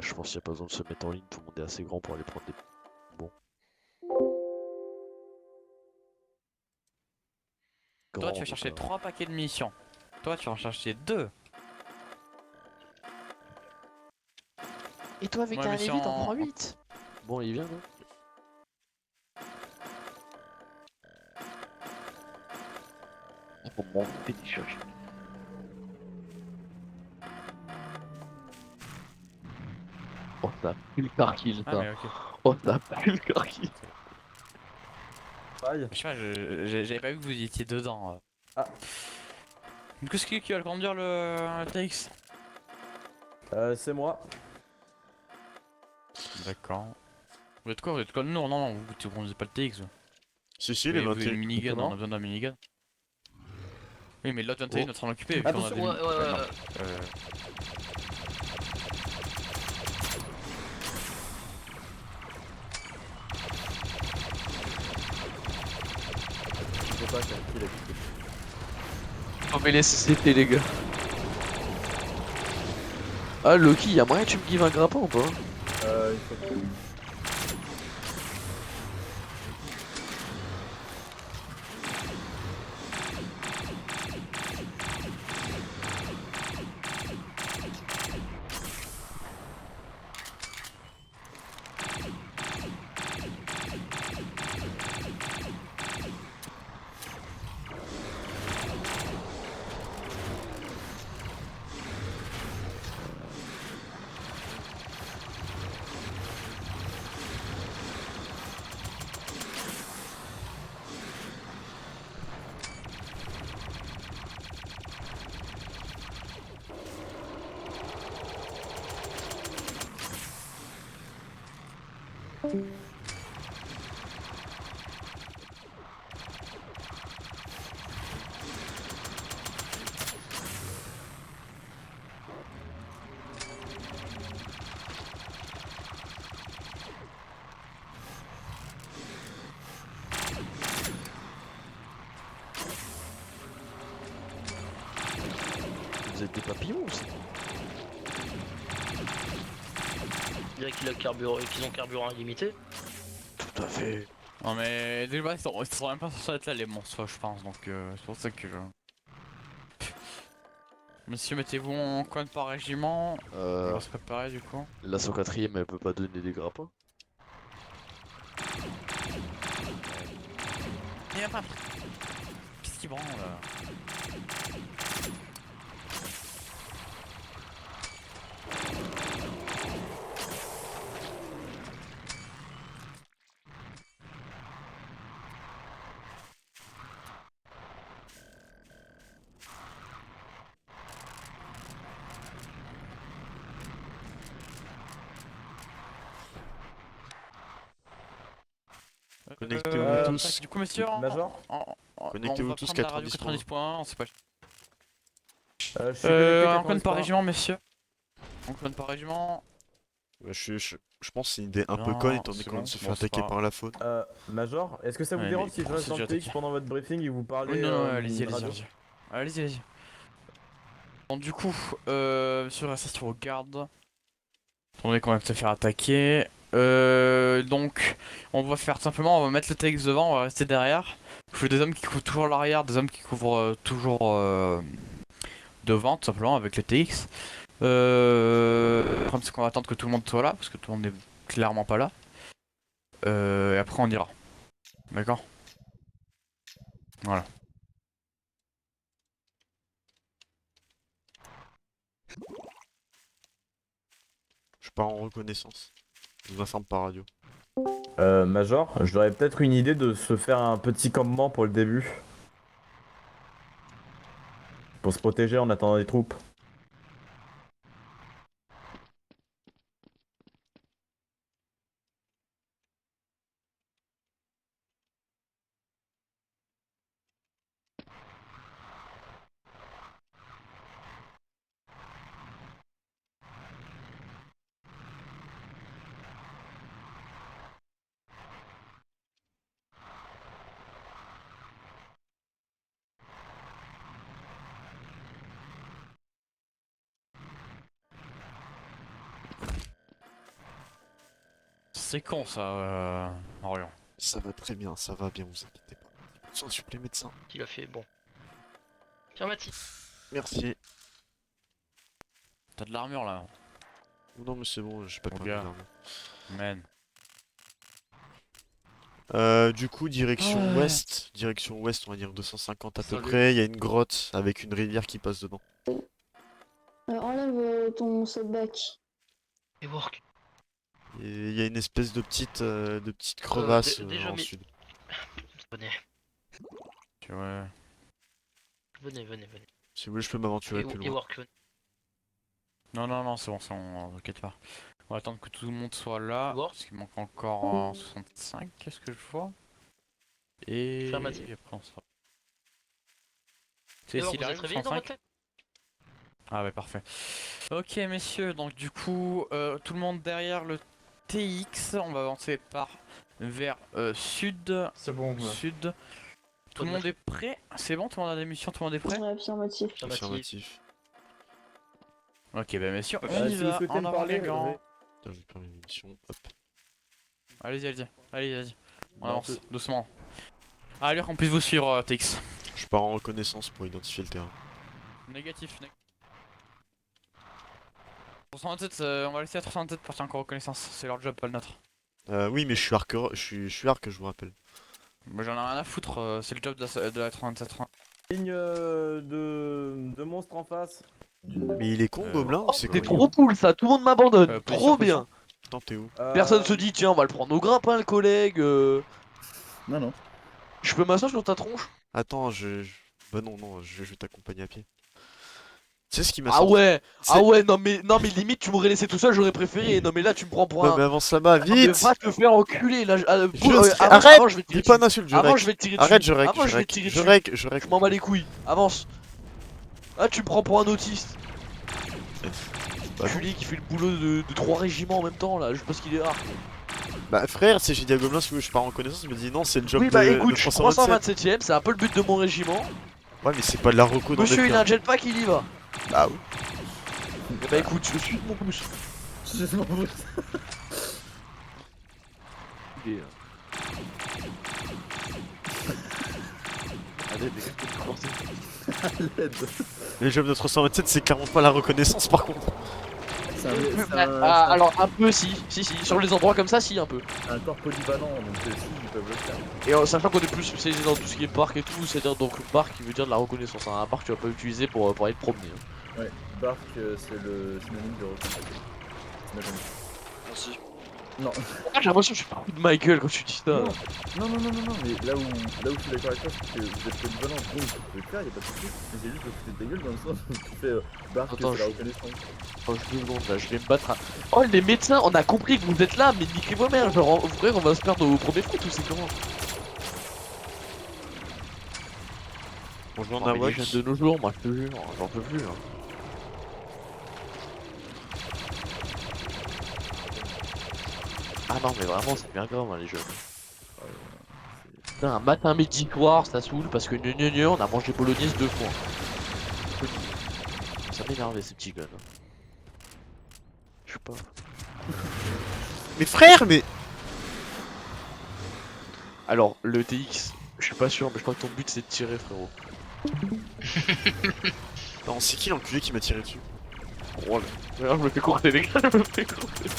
Je pense qu'il n'y a pas besoin de se mettre en ligne, tout le monde est assez grand pour aller prendre des bons. Toi, tu Grand vas chercher notamment. 3 paquets de munitions. Toi, tu vas en chercher 2. Et toi avec Moi, un Lévi t'en prends mission. 8. Bon, il vient, non? Oh mon péniche. Oh, ça pue le carkill, Ah, ça. mais ok. Oh, ça pue le carkill. Aïe. Je sais pas, j'avais pas vu que vous y étiez dedans. Ah. Qu'est-ce qui va le conduire le TX? C'est moi. D'accord. Vous êtes quoi? Vous êtes comme nous? Non, vous conduisez pas le TX. Si, les Vous avez une 21. minigun, on a Comment? besoin d'un minigun. Oui, mais l'autre 21 Oh. notre s'en occuper vu qu'on a Attention. des. Ouais, ouais, ouais. Non. Je sais pas, c'est qui l'a dit. Oh, mais les CCT, les gars. Ah, Loki, y'a moyen que tu me gives un grappin ou pas? Il faut que... Vous êtes des papillons aussi. Je dirais qu'ils ont carburant illimité. Tout à fait. Non, mais déjà, ils sont même pas censés être là, les monstres, je pense. Donc, c'est pour ça que. Monsieur, mettez-vous en coin par régiment. On va se préparer du coup. La 104ème elle peut pas donner des grappins. Il y a pas. Qu'est-ce qui branle là? Connectez-vous tous. Du coup, monsieur, Major Connectez-vous on va tous prendre la radio 90.1. 90.1, on sait pas. Je suis connecté En coin par 90 régiment, monsieur. En coin par régiment. Je pense que c'est une idée un peu Non, conne étant donné c'est qu'on vient bon. de se Bon, faire c'est attaquer pas- par la faune. Major, est-ce que ça vous Ouais, dérange mais si je comment reste c'est dans le déjà TX attaqué? pendant votre briefing et vous parlez Oui, non, allez-y, radio? allez-y. Bon, du coup, monsieur reste sur vos gardes. On est quand même se faire attaquer. Donc, on va faire simplement, on va mettre le TX devant, on va rester derrière. Il faut des hommes qui couvrent toujours l'arrière, des hommes qui couvrent toujours devant, tout simplement, avec le TX. Le problème, c'est qu'on va attendre que tout le monde soit là, parce que tout le monde n'est clairement pas là. Et après, on ira. D'accord? Voilà. Je pars en reconnaissance. Je vous informe par radio. Major, j'aurais peut-être une idée de se faire un petit campement pour le début. Pour se protéger en attendant les troupes. C'est con ça, Orion. Ça va très bien, ça va bien, vous inquiétez pas. S'il vous plaît, médecin. Il a fait bon. Tiens, Mathis. Merci. T'as de l'armure là. Non, mais c'est bon, j'ai pas de Mon problème gars. d'armes. Man. Du coup, direction Ouais. ouest. Direction ouest, on va dire 250 à peu Salut. près. Il y a une grotte avec une rivière qui passe dedans. Enlève ton setback. Et work. Et il y a une espèce de petite crevasse déjà, en mais- sud. Venez, Tu vois. venez. Si vous voulez, je peux m'aventurer plus Et loin. work, venez. Non, c'est bon, t'inquiète pas. On va attendre que tout le monde soit là. Voir. Parce qu'il manque encore 65, qu'est-ce que je vois. Et Affirmatif. après on sera. Et C'est work, s'il vous êtes arrive, réveillés dans 65. votre tête? Ah ouais, parfait. Ok messieurs, donc du coup, tout le monde derrière le TX. On va avancer vers sud. C'est bon. Sud. Tout le Bonne monde est prêt? C'est bon, tout le monde a des missions, tout le monde est prêt? Ouais, affirmatif. Affirmatif. Ok, bah messieurs, on Ok. y Si vous va, souhaitez en me avant parler, les gants. Putain, j'ai perdu l'émission. Hop. Allez-y. On Non, avance, c'est- doucement. Allez, qu'on puisse vous suivre, TX. Je pars en reconnaissance pour identifier le terrain. Négatif. 327, on va laisser à 327 partir encore reconnaissance, c'est leur job, pas le nôtre. Oui, mais je suis arc, je suis arc, je vous rappelle. Moi j'en ai rien à foutre, c'est le job de la 327. Ligne de monstres en face. Mais il est con, Gobelin, Oh, c'est c'était quoi? trop cool ça, tout le monde m'abandonne, Position, trop position. bien. Putain, t'es où? Personne se dit tiens on va le prendre au grimpin le collègue. Non. Je peux m'asseoir sur ta tronche? Attends, Bah non, je vais t'accompagner à pied. Tu sais ce qui m'a Ah sorti? ouais, C'est- ah ouais, non mais limite tu m'aurais laissé tout seul, j'aurais préféré. Non mais là tu me prends pour Ouais, un. mais avance là-bas, Ah, mais vite! va te faire enculer là. Arrête! Avant je vais te tirer Dis pas dessus. d'insulte, je Avant rec. je vais te tirer Arrête, dessus. je rec, Avant je je vais rec, te tirer je dessus. rec, je rec. Je m'en bats les couilles, avance. Ah tu me prends pour un autiste. Bah, Culé qui fait le boulot de 3 régiments en même temps là, je pense qu'il est rare. Bah frère, si j'ai dit à Gobelin, si je pars en reconnaissance, il me dit non, c'est le job Oui bah de écoute, je suis 327. 327ème, c'est un peu le but de mon régiment. Ouais, mais c'est pas de la reco dans Monsieur des il a un jetpack, il y va. Bah oui. Eh bah écoute, je suis mon pouce. Je m'en fous. Allez, les gars, faut commencer. L'aide. Le job de 327, c'est clairement pas la reconnaissance par contre. C'est un, Alors un peu si, sur les endroits comme ça si un peu. un corps polyvalent, donc si, ils peuvent le faire. Et sachant qu'on est plus spécialisé dans tout ce qui est parc et tout, c'est-à-dire donc parc qui veut dire de la reconnaissance. Un parc tu vas pas utiliser pour aller te promener. Hein. Ouais, Bark, c'est le synonyme de reconnaissance. T'imagines. Merci. Non. Ah, j'ai l'impression que je suis pas de Michael quand tu dis ça. Non, mais là où je suis d'accord avec toi, c'est que vous êtes polyvalent, donc tu peux le faire, y'a pas de soucis. Mais c'est juste que tu te ta gueule dans le sens où tu fais Bark, Attends, c'est la je- reconnaissance. Oh, je 2 secondes là, je vais me battre. Oh, les médecins, on a compris que vous êtes là, mais niquez-moi merde. Genre, frère, on va se perdre au premier foot ou c'est comment? Bonjour Oh, mais les Nawak. jeunes de nos jours, moi je te jure, j'en peux plus. Hein. Ah non, mais vraiment, c'est bien grave, hein, les jeunes. Putain, un matin, midi, soir, ça saoule parce que on a mangé bolognaise 2 fois. Ça m'énervait ces petits gars. Je sais pas. Mais frère, mais. Alors, le TX, je suis pas sûr, mais je crois que ton but c'est de tirer, frérot. Non, c'est qui l'enculé qui m'a tiré dessus? Oh là. Regarde, je me fais courter, les gars, je me fais courter.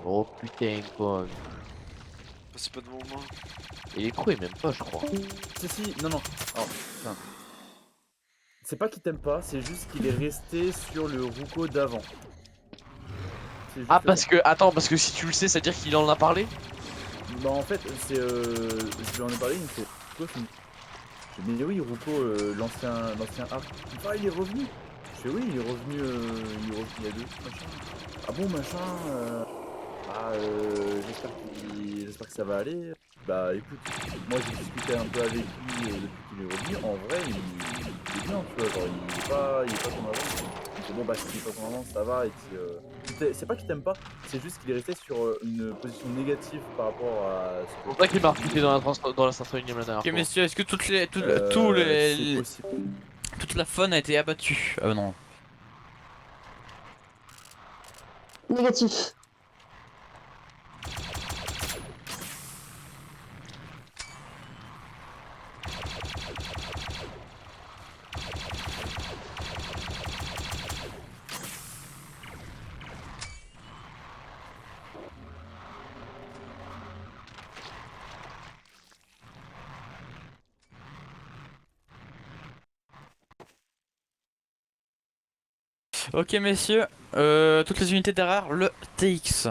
Oh putain, quoi. C'est pas devant moi. Et l'écrou est même pas, je crois. Si, non. Alors, enfin, c'est pas qu'il t'aime pas, c'est juste qu'il est resté sur le Ruko d'avant. C'est juste Ah, ça. parce que, attends, parce que si tu le sais, ça veut dire qu'il en a parlé? Bah en fait, c'est je lui en ai parlé, il me fait quoi je fais, mais oui, Ruko, l'ancien arc. Il me fait, ah, il est revenu. Je fais oui, il est revenu il y a 2 machin. Ah bon machin j'espère que ça va aller. Bah écoute, moi j'ai discuté un peu avec lui depuis qu'il est revenu. En vrai, il est bien, tu vois, genre il est pas comme avant. fait bon bah si pas ton moment ça va et puis c'est pas qu'il t'aime pas, c'est juste qu'il est resté sur une position négative par rapport à ce C'est pour ça qu'il m'a recruté dans la 501 ème la dernière Ok, fois. messieurs, est-ce que c'est possible. toute la faune a été abattue? Ah non. Négatif. Ok, messieurs, toutes les unités derrière le TX.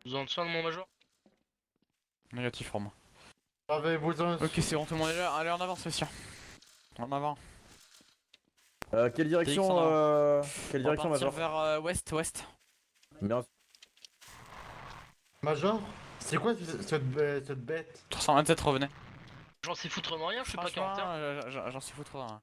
Vous en soin de mon major? Négatif pour moi. J'avais besoin. Ok, c'est bon, tout le monde est là. Allez, en avance, messieurs. En avant. Quelle direction TX, on quelle On va direction, partir Major? vers ouest. Bien. Major, c'est quoi cette bête? 327, revenez. J'en sais foutrement rien, je suis pas Franchement, 41. j'en sais foutre rien.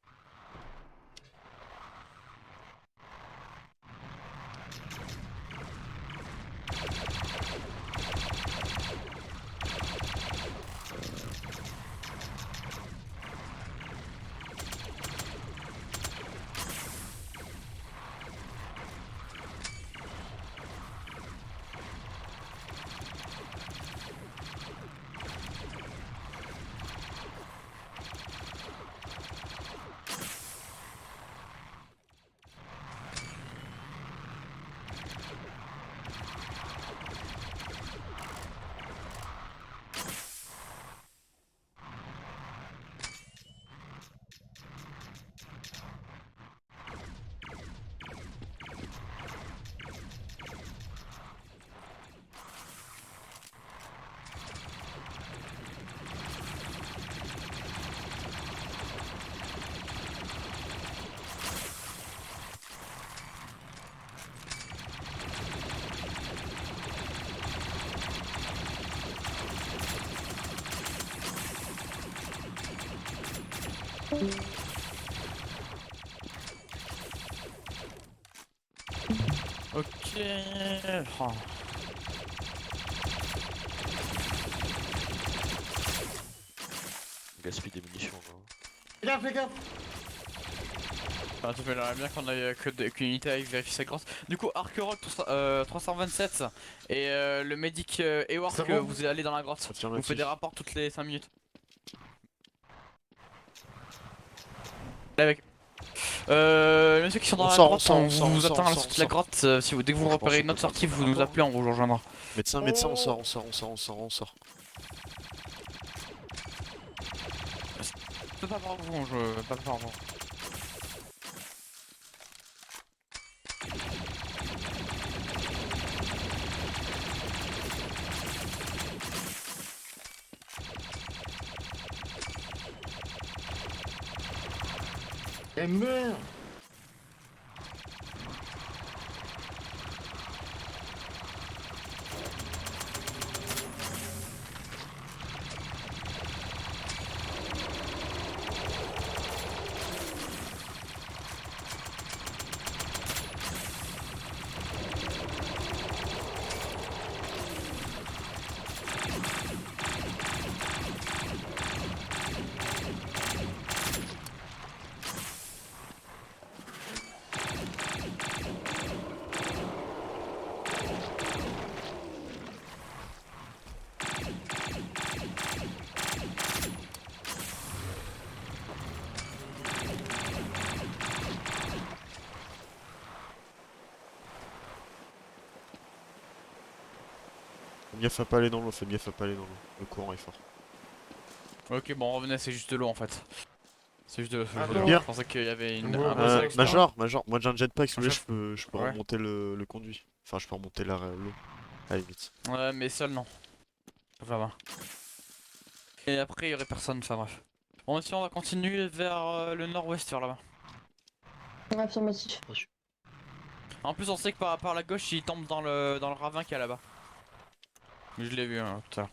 Ok. Oh. Gaspille des munitions, non? Fais gaffe. Ah, tu j'aimerais bien qu'on ait qu'une unité avec vérifier sa grosse. Du coup, Arkerock 327 et le médic Ewart, C'est que bon. vous allez dans la grotte. Vous Affirmatif. faites des rapports toutes les 5 minutes. Allez, avec. Les messieurs qui sont dans On la sort, grotte, on on sort, vous on attend à la sort, sortie on de la sort. grotte. Si vous, dès que vous Je repérez pense une autre qu'on sortie, peut vous pas nous appelez, on vous rejoindra. Médecin, on sort, on sort. Je peux pas par vous, je peux pas par vous. Et meurs. Fais gaffe à pas aller dans l'eau, Le courant est fort. Ok, bon, revenez, c'est juste de l'eau en fait. C'est juste de l'eau. Ah, bien. Je pensais qu'il y avait une. Ouais, un ouais, passage ouais. extérieur. Major, moi j'ai un jetpack, si vous voulez, Chef. je peux Ouais. remonter le conduit. Enfin, je peux remonter l'eau. Allez, vite. Ouais, mais seul non. Ça va. Et après, il y aurait personne, enfin bref. Bon, si on va continuer vers le nord-ouest, vers là-bas. Affirmatif. En plus, on sait que par la gauche, il tombe dans le ravin qu'il y a là-bas. Je l'ai vu, hein, tout à l'heure.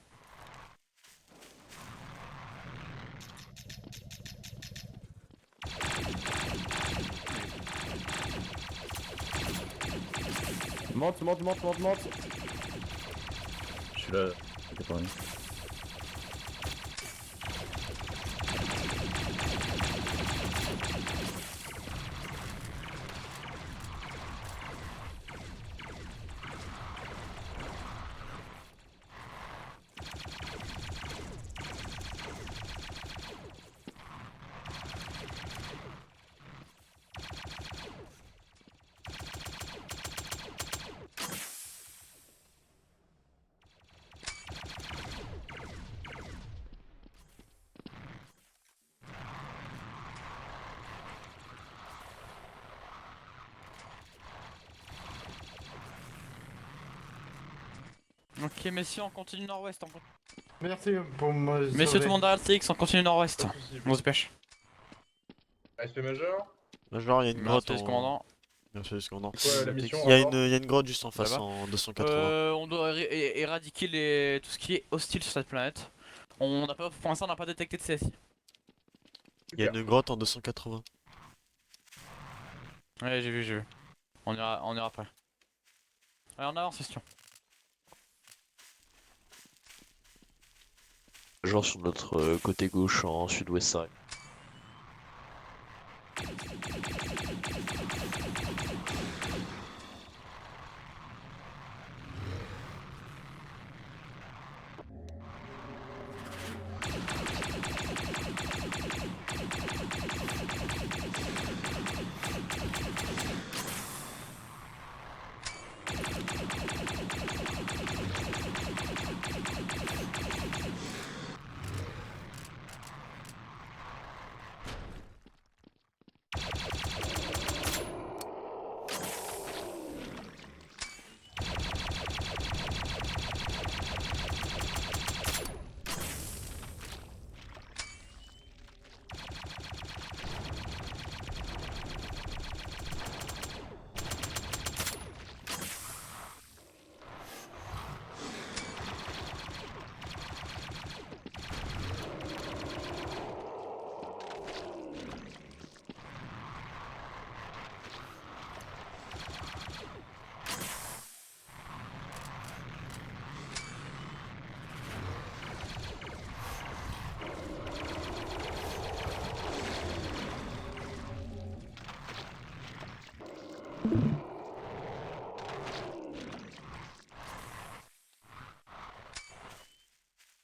Monte. Je suis là. T'inquiète pas, rien. Ok, messieurs, on continue nord-ouest. Merci pour me Messieurs, tout le monde derrière le TX, on continue nord-ouest. On se dépêche. Respect major. Major, il y a une grotte Merci, en... commandant. Merci, commandant. Quoi, la mission, Il y a rapport une grotte juste en face Ça va en 280. On doit éradiquer tout ce qui est hostile sur cette planète. On n'a pas, pour l'instant, on n'a pas détecté de CSI. Il y a une grotte en 280. Ouais, j'ai vu. On ira après. Allez, en avance, question. Genre sur notre côté gauche en sud-ouest side.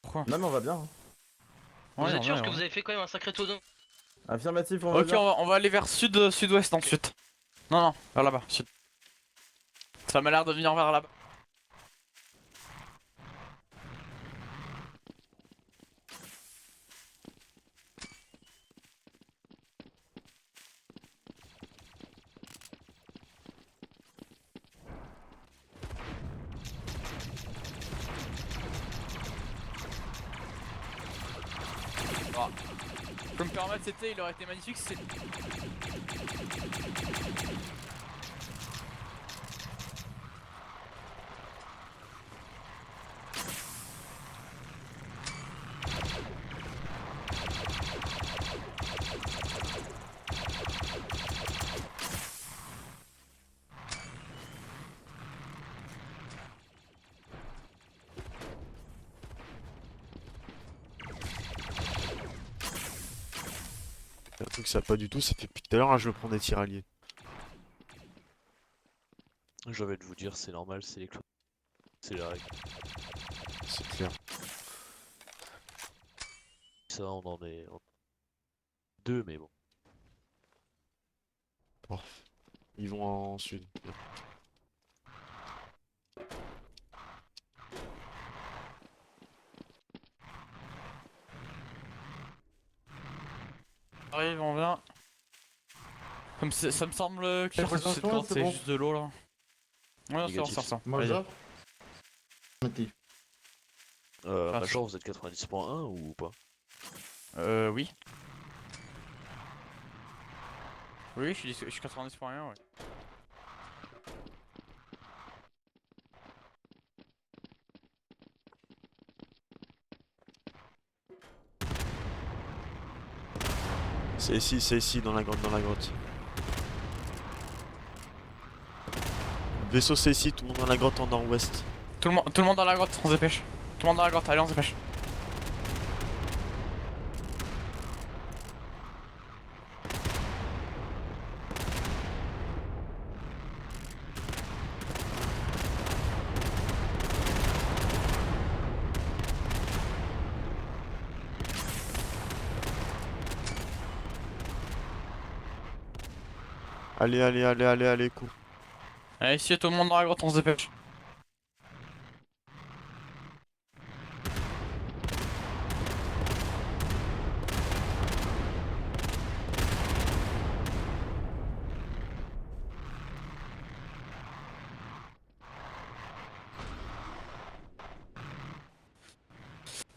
Pourquoi? Non mais on va bien. Hein. Vous Ouais, êtes sûr ouais, parce que ouais. vous avez fait quand même un sacré taux d'eau. Affirmatif, on va Ok, bien. on va aller vers sud-ouest ensuite. Non, vers là-bas, sud. Ça m'a l'air de venir vers là-bas. Ah. Je peux me permettre, il aurait été magnifique si c'est... Un truc ça va pas du tout, ça fait depuis tout à l'heure, je me prends des tirailliers. J'avais de vous dire, c'est normal, c'est les clous. C'est la règle. C'est clair. Ça, on en est deux, mais bon. Parfait. Ils vont en sud. Arrive, on vient. Comme ça me semble clair que présentement, cette grotte c'est c'est bon. juste de l'eau là. Ouais, Négatif. c'est ça. Major. Affirmatif. Ah, Major, vous êtes 90.1 ou pas? Oui. Oui, je suis 90.1, ouais. C'est ici, dans la grotte, Vaisseau c'est ici, tout le monde dans la grotte en nord-ouest. Tout le monde dans la grotte, on se dépêche. Tout le monde dans la grotte, allez on se dépêche. Allez, coup. Allez ici tout le monde dans la grotte, on se dépêche.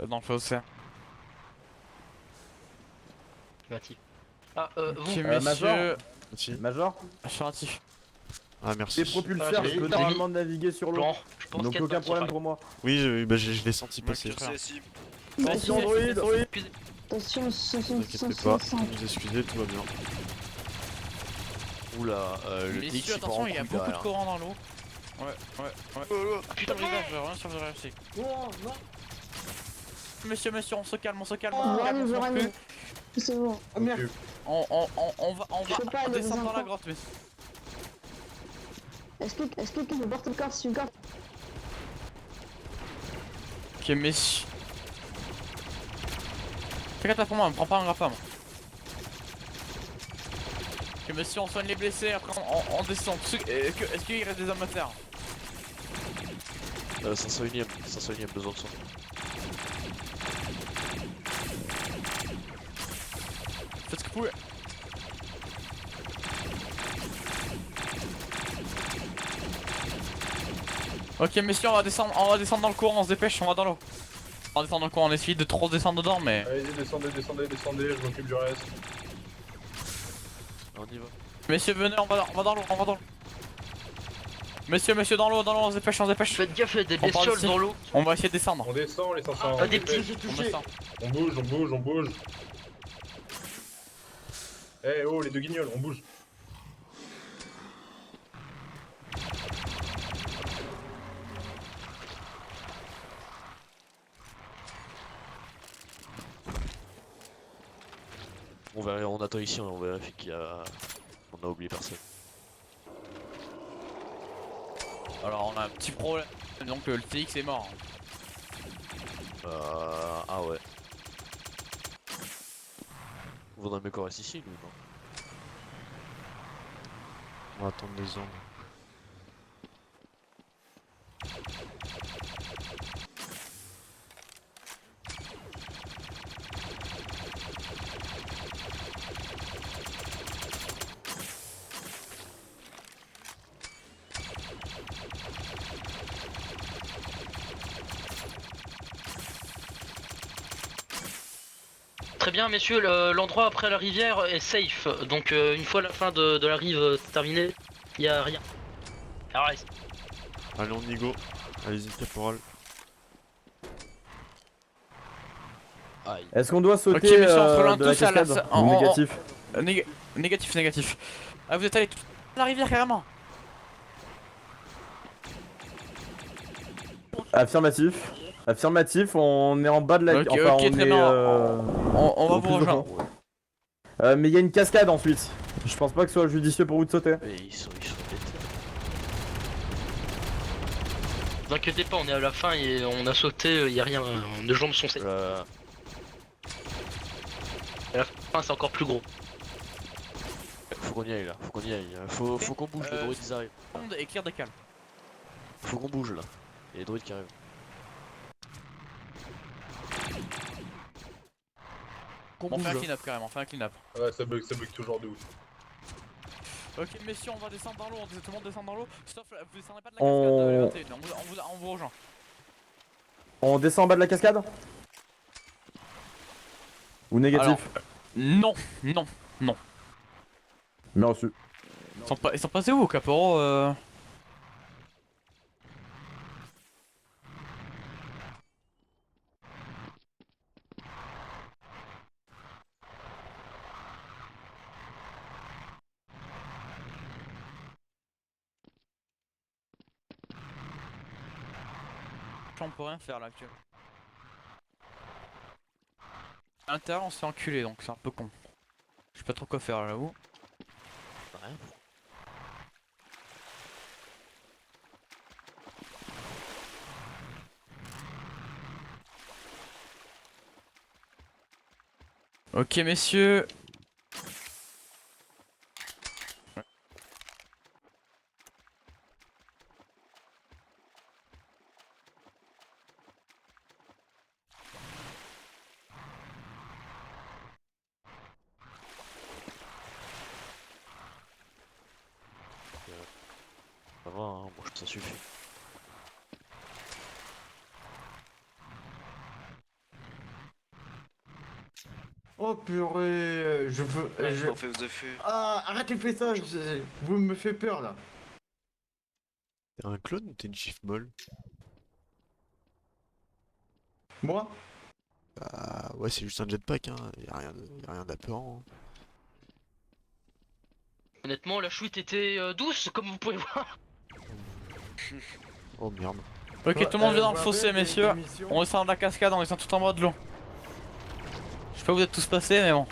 Dans le fossé. Affirmatif. Ah, Ok vous, messieurs, Major Merci. Major, affirmatif. Ah merci. les propulseurs, Voilà, je peux j'ai- normalement naviguer sur l'eau. genre, je pense Donc qu'il y a aucun pas problème pour moi. Oui, je l'ai senti passer. Attention, Android, attention, Ne vous inquiétez pas, vous nous excusez, tout va bien. Oula, le DX Messieurs il part en attention, il y a couille beaucoup de derrière. courant dans l'eau. Ouais. Putain, Sur le rivage, rien sur le rivage, c'est. Oh, non. Monsieur, on se calme, on se calme. Je on se calme, ranime, on je se ranime. recule. C'est bon. Oh merde. On va Je peux pas aller descendre des dans la enfants. grotte, mais. Est-ce que tu peux porter le corps si tu gardes? Ok, messieurs. Fais gaffe pour moi, me prends pas un grappin. Moi. Ok, messieurs, on soigne les blessés, après on descend. Est-ce qu'il reste des hommes à terre? 501ème, besoin de soin. Faites ce que vous pouvez. Ok messieurs, on va descendre dans le courant, on se dépêche, on va dans l'eau. On va descendre dans le courant, on essaye de trop descendre dedans mais... Allez-y, descendez, je m'occupe du reste. On y va. Messieurs venez, on va dans l'eau, Messieurs, dans l'eau, on se dépêche, faites gaffe, il y a des On parle bestioles ici. dans l'eau. On va essayer de descendre. On descend, les 500. Ah, des dépêche. petits, j'ai On touché. descend. On bouge. Eh oh, les deux guignols, on bouge. On attend ici, on vérifie qu'il y a... On a oublié personne. Alors on a un petit problème, donc le TX est mort. Ah ouais. Vaudrait mieux qu'on reste ici, nous, non? On va attendre les ombres. Très bien, messieurs, l'endroit après la rivière est safe. Donc, une fois la fin de la rive terminée, il y a rien. Alors, reste. Allez, on y go. Allez-y, caporal. Aïe. Est-ce qu'on doit sauter Ok, messieurs, on se relance de la tous à la cascade sa- ou en- négatif? Négatif. Ah vous êtes allés tous à la rivière carrément. Affirmatif, on est en bas de la... Ok, enfin, ok, on très est, bien. On va au vous plus rejoindre. profond. Mais il y a une cascade ensuite. Je pense pas que ce soit judicieux pour vous de sauter. Mais ils sont bêtes. Ne vous inquiétez pas, on est à la fin et on a sauté, il y a rien. Nos jambes sont safe. Et la fin, c'est encore plus gros. Faut qu'on y aille là, Faut qu'on bouge, les droïdes ils arrivent. Monde et clear des calmes. Faut qu'on bouge là. Il y a les droïdes qui arrivent. On fait un clean up carrément, on fait un clean up. Ouais, ça bug toujours de ouf. Ok messieurs, on va descendre dans l'eau, tout le monde descend dans l'eau. Sauf vous descendez pas de la On- cascade, on vous rejoint. On descend en bas de la cascade? Ou négatif? Alors, non. Mais reçu. Ils sont passés où, Caporo on peut rien faire là actuellement. À l'intérieur on se fait enculer donc c'est un peu con. Je sais pas trop quoi faire j'avoue. Rien. Ok messieurs. Ça va, hein, moi ça suffit. Oh purée, je veux. Ah, arrêtez de faire ça, vous me faites peur là. T'es un clone ou t'es une chief molle? Moi? Bah ouais, c'est juste un jetpack, hein. Y'a rien d'apparent. Hein. Honnêtement, la chouette était douce, comme vous pouvez voir. Oh merde. Ok Ouais, tout le monde vient dans le vous fossé rappelez, messieurs. des missions On descend de la cascade, on descend tout en bas de l'eau. Je sais pas où vous êtes tous passés mais bon.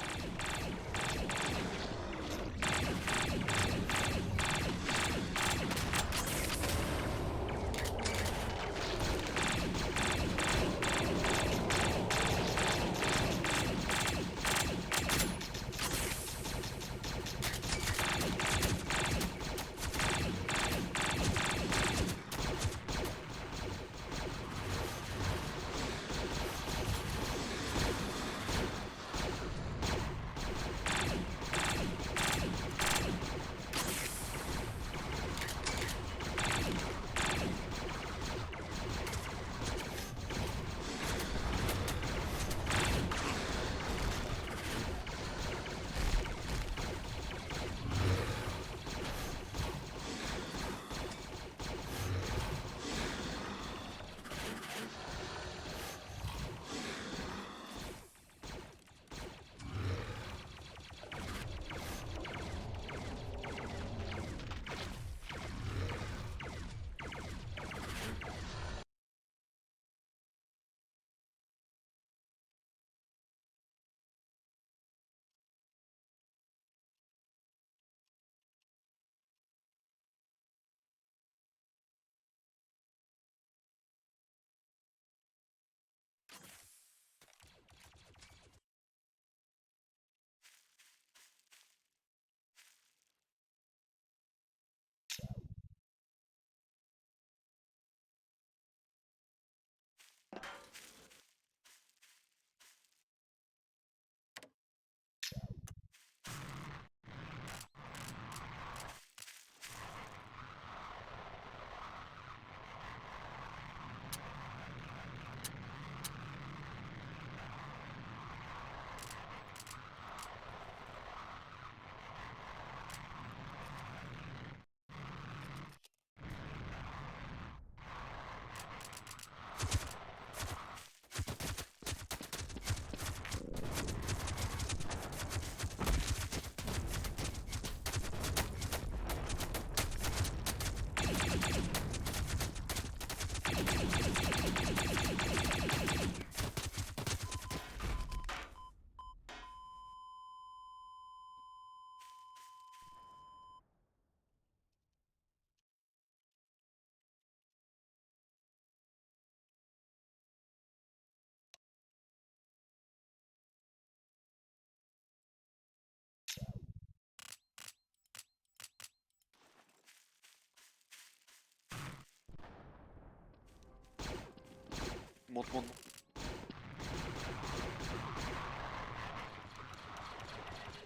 Monte, monte, monte.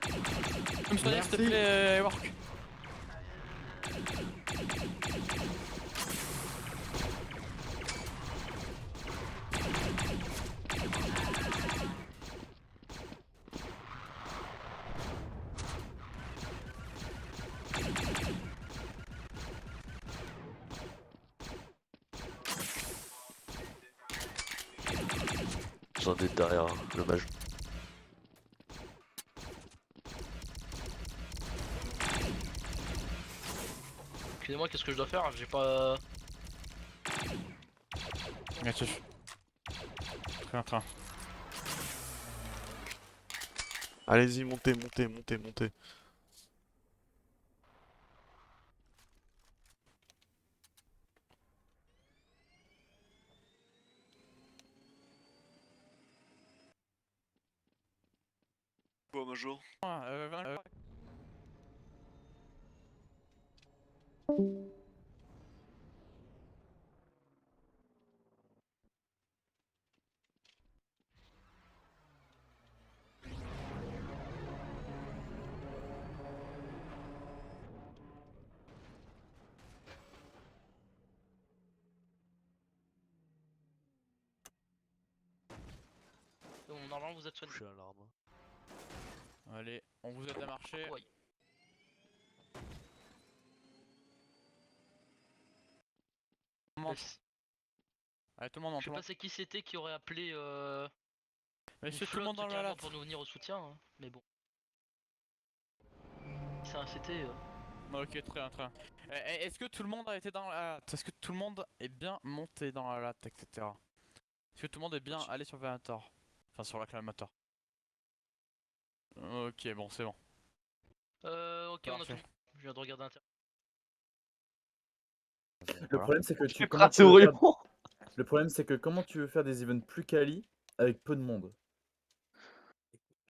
Tu peux me soigner s'il te Merci. plaît Work. Besoin d'être derrière le mage. Excusez-moi, qu'est-ce que je dois faire? J'ai pas. Négatif. Train. Allez-y, montez, montez, montez, montez. Bon, Major. Donc, normalement, vous êtes soigné. Touché à l'arme. Allez, on vous aide à marcher. Ouais. Monte. Allez, tout le monde Je sais pas c'est qui c'était qui aurait appelé Mais une c'est tout le monde flotte dans la carrément latte. pour nous venir au soutien, hein. Mais bon. C'est un CT. Ok, très bien. Est-ce que tout le monde a été dans la latte? Est-ce que tout le monde est bien monté dans la latte, etc. Est-ce que tout le monde est bien allé sur Venator? Enfin, sur l'acclamator. Ok, bon, c'est bon. Ok, on a Parfait. tout. Je viens de regarder l'intérieur. Le problème c'est que C'est comment tu veux horrible. le problème c'est que comment tu veux faire des events plus quali avec peu de monde.